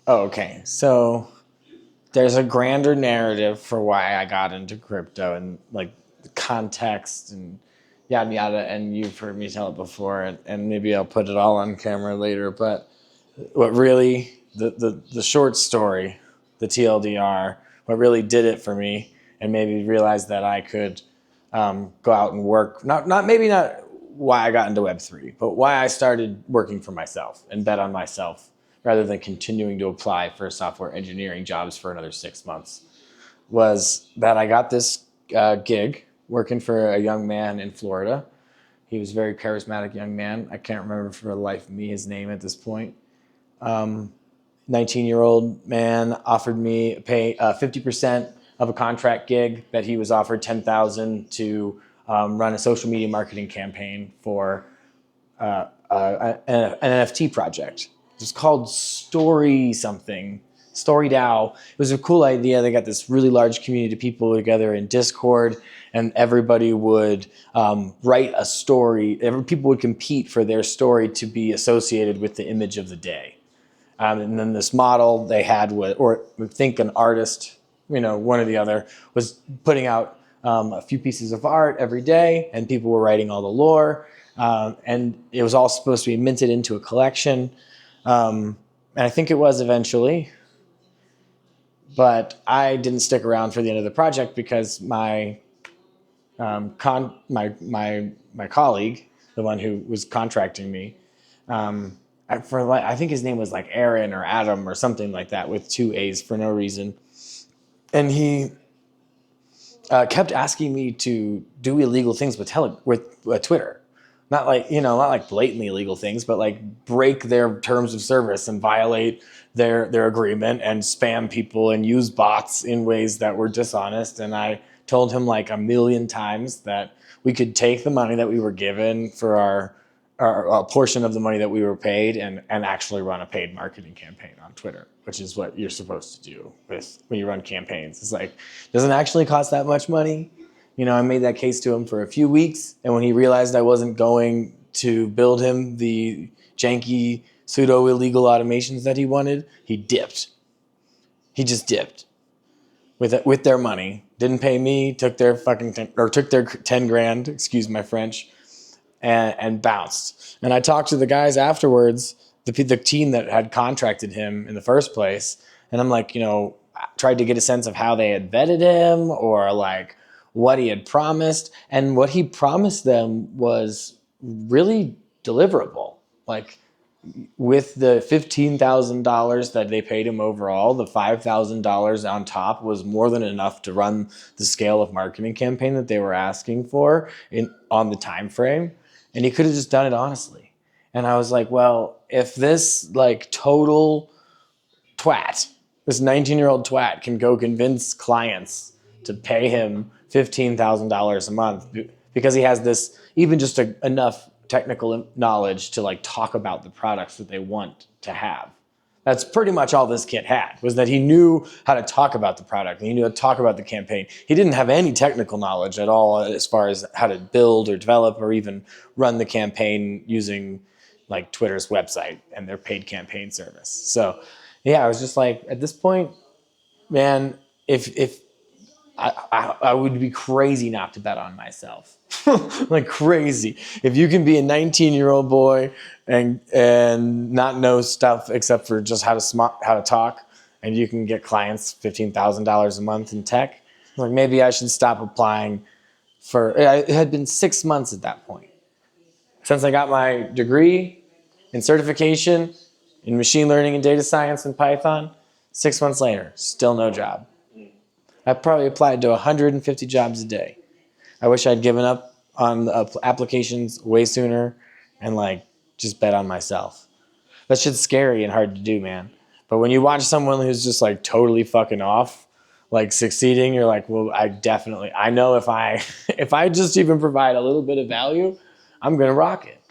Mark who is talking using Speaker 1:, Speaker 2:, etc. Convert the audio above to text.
Speaker 1: Oh, okay, so there's a grander narrative for why I got into crypto and like the context and yada yada. And you've heard me tell it before, and maybe I'll put it all on camera later. But what really the short story, the TLDR, what really did it for me, and maybe realized that I could go out and work. Not why I got into Web3, but why I started working for myself and bet on myself rather than continuing to apply for software engineering jobs for another 6 months, was that I got this gig working for a young man in Florida. He was a very charismatic young man. I can't remember for the life of me his name at this point. 19-year-old man offered me pay 50% of a contract gig that he was offered $10,000 to run a social media marketing campaign for an NFT project. It's called Story something, Story DAO. It was a cool idea. They got this really large community of people together in Discord, and everybody would write a story. People would compete for their story to be associated with the image of the day. And then this model they had, or think an artist, one or the other, was putting out a few pieces of art every day, and people were writing all the lore. And it was all supposed to be minted into a collection. And I think it was eventually, but I didn't stick around for the end of the project because my colleague, the one who was contracting me, I think his name was like Aaron or Adam or something like that with 2 A's for no reason. And he kept asking me to do illegal things with Twitter. Not like blatantly illegal things, but like break their terms of service and violate their agreement and spam people and use bots in ways that were dishonest. And I told him like a million times that we could take the money that we were given for a portion of the money that we were paid and actually run a paid marketing campaign on Twitter, which is what you're supposed to do when you run campaigns. It's like, doesn't actually cost that much money. I made that case to him for a few weeks, and when he realized I wasn't going to build him the janky pseudo-illegal automations that he wanted, he dipped. He just dipped with their money. Didn't pay me, took their 10 grand, excuse my French, and bounced. And I talked to the guys afterwards, the team that had contracted him in the first place, and I'm like, tried to get a sense of how they had vetted him or like what he had promised. And what he promised them was really deliverable. Like with the $15,000 that they paid him overall, the $5,000 on top was more than enough to run the scale of marketing campaign that they were asking for on the time frame. And he could have just done it honestly. And I was like, well, if this like total twat, this 19-year-old twat can go convince clients to pay him $15,000 a month because he has this, even just enough technical knowledge to like talk about the products that they want to have. That's pretty much all this kid had, was that he knew how to talk about the product and he knew how to talk about the campaign. He didn't have any technical knowledge at all as far as how to build or develop or even run the campaign using like Twitter's website and their paid campaign service. So yeah, I was just like, at this point, man, if I would be crazy not to bet on myself. Like crazy. If you can be a 19-year-old boy and not know stuff except for just how to talk, and you can get clients $15,000 a month in tech, like maybe I should stop applying it had been 6 months at that point since I got my degree and certification in machine learning and data science and Python. 6 months later, still no job. I probably applied to 150 jobs a day. I wish I'd given up on the applications way sooner and like just bet on myself. That shit's scary and hard to do, man. But when you watch someone who's just like totally fucking off, like succeeding, you're like, well, I know if I just even provide a little bit of value, I'm gonna rock it.